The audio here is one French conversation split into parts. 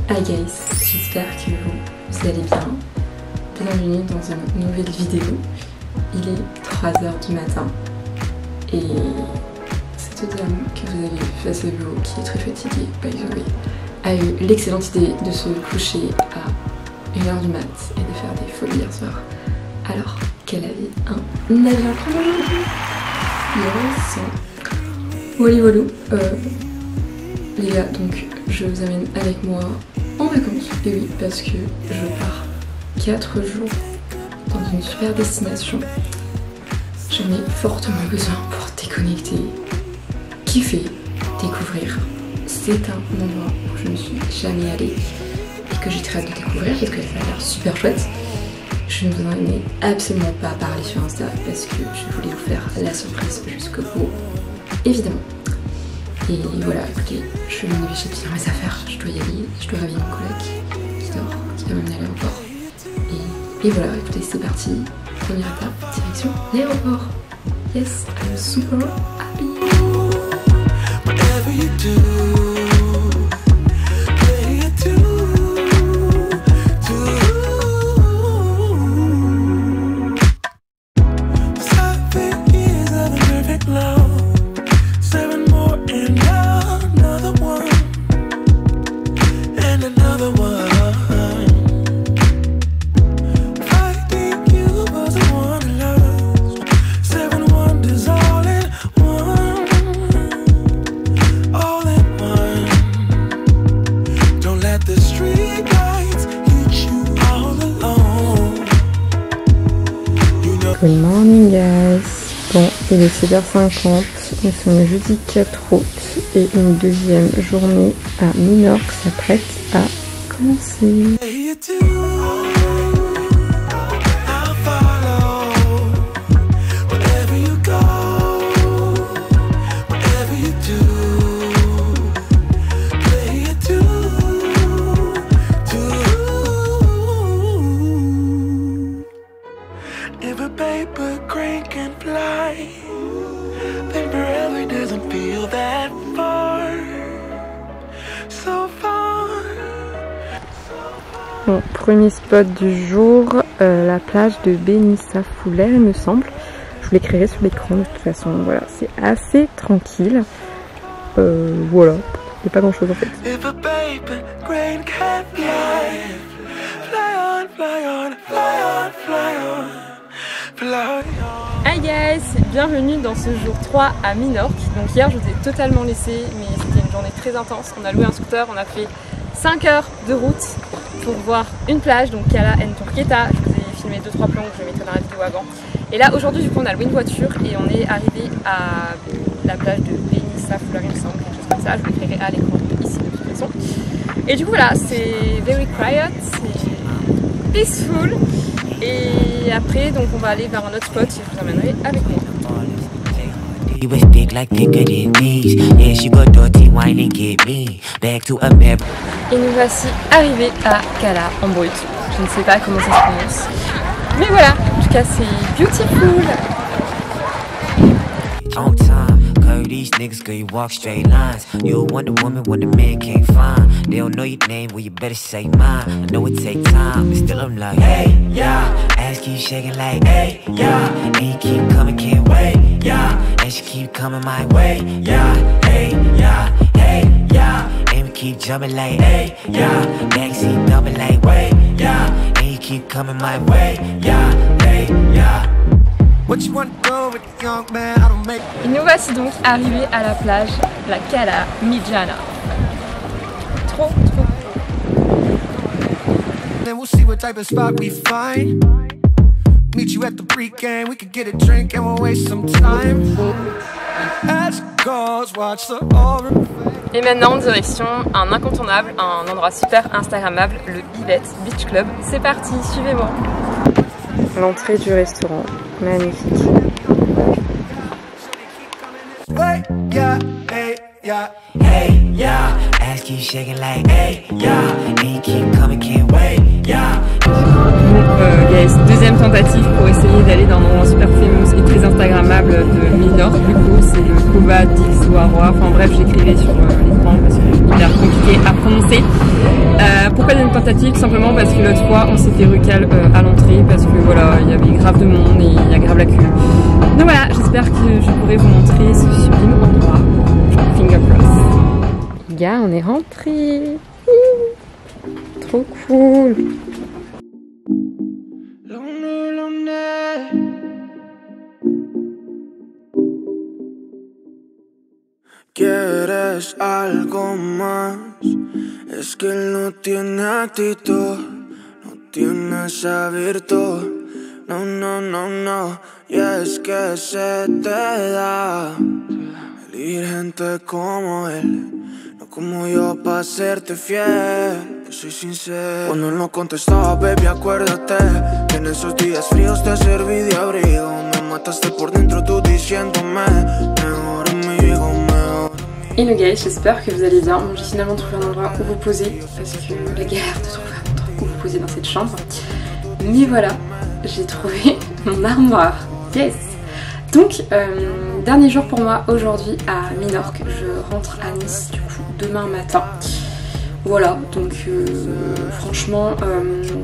Hi guys, j'espère que vous allez bien. Bienvenue dans une nouvelle vidéo. Il est 3h du matin et cette dame que vous avez face à vous, qui est très fatiguée, by the way, a eu l'excellente idée de se coucher à 1h du mat et de faire des folies hier soir, alors qu'elle avait un avion à prendre aujourd'hui. Voilà, voilà. Les gars, donc je vous amène avec moi en vacances. Et oui, parce que je pars 4 jours dans une super destination. J'en ai fortement besoin pour déconnecter, kiffer, découvrir. C'est un endroit où je ne suis jamais allée et que j'ai très hâte de découvrir parce que ça a l'air super chouette. Je ne vous en ai absolument pas parlé sur Insta parce que je voulais vous faire la surprise jusqu'au bout, évidemment. Et voilà, écoutez, je vais me dépêcher de finir mes affaires, je dois y aller, je dois réveiller mon collègue qui dort, qui doit m'amener à l'aéroport. Et voilà, écoutez, c'est parti, première étape, direction l'aéroport. Yes, I'm super happy. Good morning guys. Bon, il est 7h50, nous sommes le jeudi 4 août et une deuxième journée à Minorque s'apprête à commencer. Bon, premier spot du jour, la plage de Benissa-Foulaire il me semble. Je vous l'écrirai sur l'écran de toute façon, voilà, c'est assez tranquille. Voilà, il n'y a pas grand chose en fait. Hi guys, bienvenue dans ce jour 3 à Minorque. Donc hier je vous ai totalement laissé, mais c'était une journée très intense. On a loué un scooter, on a fait 5 heures de route pour voir une plage, donc Cala Entorqueta. Je vous ai filmé 2-3 plans que je mettrai dans la vidéo avant. Et là aujourd'hui du coup on a loué une voiture et on est arrivé à la plage de Benissa-Foulaire il me semble, quelque chose comme ça. Je vous l'écrirai à l'écran ici de toute façon. Et du coup voilà, c'est very quiet, c'est peaceful. Et après donc on va aller vers un autre spot et je vous emmènerai avec moi. Et nous voici arrivés à Cala en brut. Je ne sais pas comment ça se prononce. Mais voilà, en tout cas c'est beautiful. These niggas, girl, you walk straight lines. You a Wonder Woman when the man can't find. They don't know your name, well you better say mine. I know it take time, but still I'm like, hey, yeah. Ass keep shaking like, hey, yeah. And you keep coming, can't wait, yeah. And she keep coming my way, yeah. Hey, yeah, hey, yeah. And we keep jumping like, hey, yeah. Backseat double like, wait, yeah. And you keep coming my way, yeah, hey, yeah. Et nous voici donc arrivés à la plage, la Cala Mijana. Trop. Then we'll see what type of spot we find. Meet you at the pre-game, we could get a drink and we'll waste some time. As girls watch the aura. Et maintenant direction un incontournable, un endroit super instagrammable, le Ibet Beach Club. C'est parti, suivez-moi. L'entrée du restaurant, magnifique. Hey, yeah, ass keep shaking like, hey, yeah, and you keep coming, can't wait, yeah. Guys, deuxième tentative pour essayer d'aller dans un endroit super famous et très instagrammable de Minorque. Du coup, c'est le Cova d'Ixoaroa. Enfin bref, j'écrivais sur l'écran parce que c'est hyper compliqué à prononcer. troisième tentative, simplement parce que l'autre fois on s'est fait recal à l'entrée parce que voilà, il y avait grave de monde et il y a grave la queue. Donc voilà, j'espère que je pourrai vous montrer ce sublime endroit. Finger cross. Les gars, on est rentrés. Trop cool. ¿Quieres algo más? Es que él no tiene actitud, no tiene esa virtud. No, no, no, no. Y es que se te da elegir gente como él, no como yo pa' serte fiel. Yo soy sincero. Cuando él no contestaba, baby, acuérdate que en esos días fríos te serví de abrigo. Me mataste por dentro tú diciéndome mejor amigo, mejor. Hello guys, j'espère que vous allez bien. J'ai finalement trouvé un endroit où vous poser parce que la galère de trouver un endroit où vous poser dans cette chambre. Mais voilà, j'ai trouvé mon armoire. Yes. Donc, dernier jour pour moi aujourd'hui à Minorque. Je rentre à Nice du coup demain matin. Voilà, donc franchement,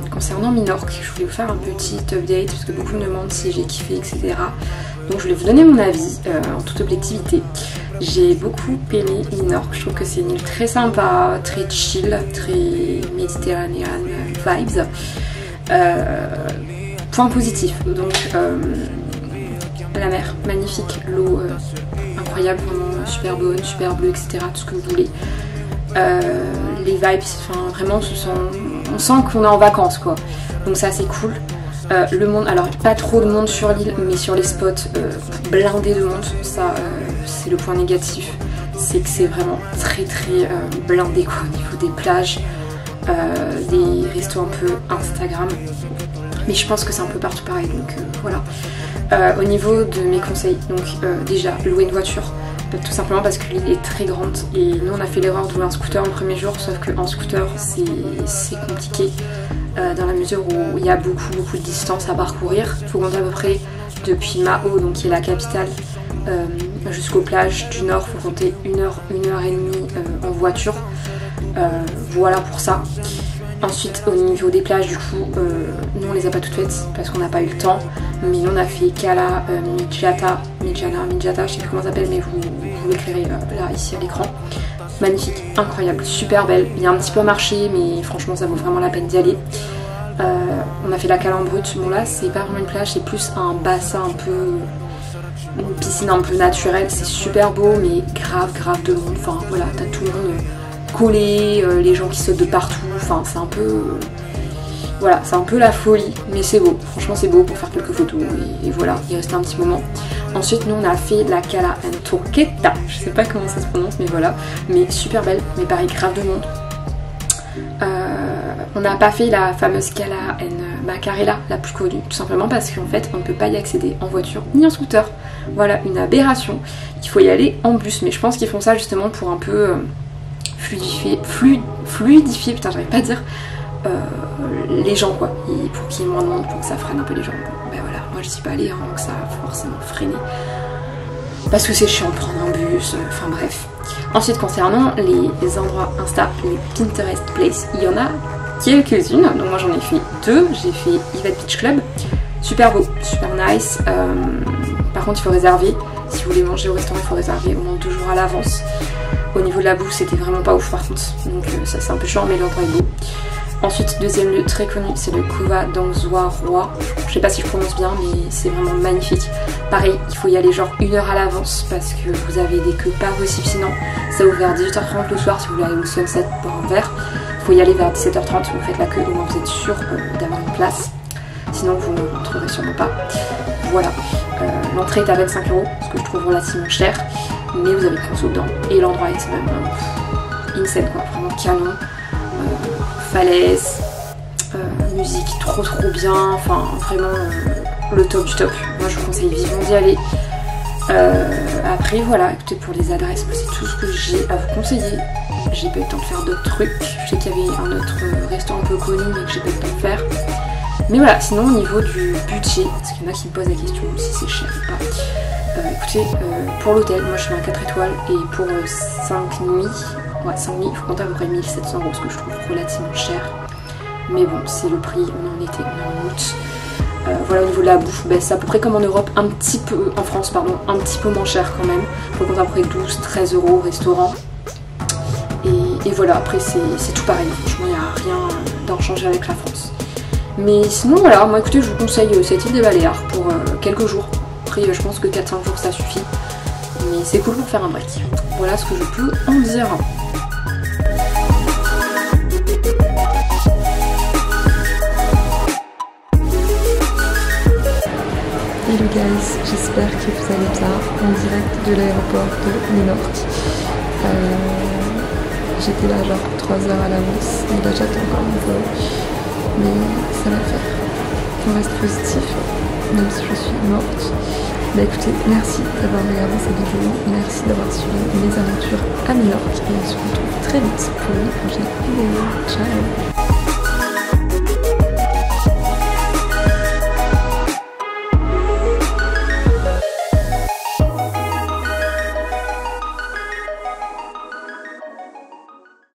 concernant Minorque, je voulais vous faire un petit update parce que beaucoup me demandent si j'ai kiffé, etc. Donc je voulais vous donner mon avis en toute objectivité. J'ai beaucoup aimé Minorque, je trouve que c'est une île très sympa, très chill, très méditerranéenne vibes. Point positif, donc la mer, magnifique, l'eau incroyable, vraiment super bonne, super bleue, etc. Tout ce que vous voulez. Les vibes, enfin vraiment on sent qu'on est en vacances quoi, donc ça c'est cool. Le monde, alors pas trop de monde sur l'île, mais sur les spots blindés de monde, ça c'est le point négatif, c'est que c'est vraiment très blindé quoi, au niveau des plages, des restos un peu Instagram, mais je pense que c'est un peu partout pareil, donc voilà. Au niveau de mes conseils, donc déjà louer une voiture, tout simplement parce que l'île est très grande et nous on a fait l'erreur de louer un scooter le premier jour, sauf qu'en scooter c'est compliqué dans la mesure où il y a beaucoup de distance à parcourir. Il faut compter à peu près depuis Mao, donc qui est la capitale, jusqu'aux plages du nord, il faut compter 1 heure et demie en voiture. Voilà pour ça. Ensuite au niveau des plages du coup, nous on les a pas toutes faites parce qu'on n'a pas eu le temps, mais nous on a fait Cala, Midjata, je sais plus comment ça s'appelle, mais vous l'éclairez là ici à l'écran. Magnifique, incroyable, super belle. Il y a un petit peu marché, mais franchement ça vaut vraiment la peine d'y aller. On a fait la Cala en brut, bon là c'est pas vraiment une plage, c'est plus un bassin un peu, une piscine un peu naturelle, c'est super beau mais grave de monde, enfin voilà, t'as tout le monde collé, les gens qui sautent de partout, enfin c'est un peu, voilà, c'est un peu la folie, mais c'est beau, franchement c'est beau pour faire quelques photos et voilà, il restait un petit moment. Ensuite nous on a fait la Cala en Torqueta, je sais pas comment ça se prononce mais voilà, mais super belle, mais pareil grave de monde. On n'a pas fait la fameuse Cala en Macarela, la plus connue, tout simplement parce qu'en fait on ne peut pas y accéder en voiture ni en scooter. Voilà, une aberration, il faut y aller en bus, mais je pense qu'ils font ça justement pour un peu fluidifier, putain j'arrive pas à dire, les gens quoi, et pour qu'il y ait moins de monde, pour que ça freine un peu les gens. Bon, ben voilà, moi je suis pas allée, hein, donc ça a forcément freiné. Parce que c'est chiant de prendre un bus, enfin bref. Ensuite concernant les endroits Insta, les Pinterest Place, il y en a quelques-unes, donc moi j'en ai fait 2, j'ai fait Yvette Beach Club, super beau, super nice, par contre il faut réserver, si vous voulez manger au restaurant il faut réserver au moins 2 jours à l'avance. Au niveau de la bouffe c'était vraiment pas ouf par contre, donc ça c'est un peu chiant mais l'endroit est beau. Ensuite deuxième lieu très connu c'est le Cova d'Angsois Roi, je sais pas si je prononce bien mais c'est vraiment magnifique. Pareil il faut y aller genre 1 heure à l'avance parce que vous avez des queues pas possibles sinon. Ça ouvre vers 18h30 le soir si vous voulez aller au Sunset boire un verre. Il faut y aller vers 17h30, vous faites la queue au moins vous êtes sûr d'avoir une place. Sinon vous ne trouverez sûrement pas. Voilà, l'entrée est à 25 €, ce que je trouve relativement cher. Mais vous avez une conso dedans et l'endroit est même insane quoi, vraiment canon, falaise, musique trop bien, enfin vraiment le top du top. Moi je vous conseille vivement d'y aller. Après voilà, écoutez pour les adresses, c'est tout ce que j'ai à vous conseiller. J'ai pas eu le temps de faire d'autres trucs, je sais qu'il y avait un autre restaurant un peu connu mais que j'ai pas eu le temps de faire. Mais voilà, sinon au niveau du budget, parce qu'il y en a qui me posent la question si c'est cher ou pas. Écoutez, pour l'hôtel, moi je suis à 4 étoiles et pour 5 nuits, il faut compter à peu près 1700 €, ce que je trouve relativement cher. Mais bon, c'est le prix, on est en été, on est en août. Voilà, au niveau de la bouffe, c'est à peu près comme en Europe, un petit peu, en France pardon, un petit peu moins cher quand même. Il faut compter à peu près 12-13 € au restaurant. Et voilà, après c'est tout pareil, franchement il n'y a rien d'en changer avec la France. Mais sinon voilà, moi écoutez, je vous conseille cette île des Baléares pour quelques jours. Après je pense que 4-5 jours ça suffit. Mais c'est cool pour faire un break. Voilà ce que je peux en dire. Hello guys, j'espère que vous allez bien en direct de l'aéroport de Minorque. J'étais là genre 3 heures à l'avance et là j'attends encore mon vol. Mais ça va le faire. On reste positif, même si je suis morte. Bah écoutez, merci d'avoir regardé cette vidéo, merci d'avoir suivi mes aventures à Minorque et on se retrouve très vite pour une prochaine vidéo. Ciao!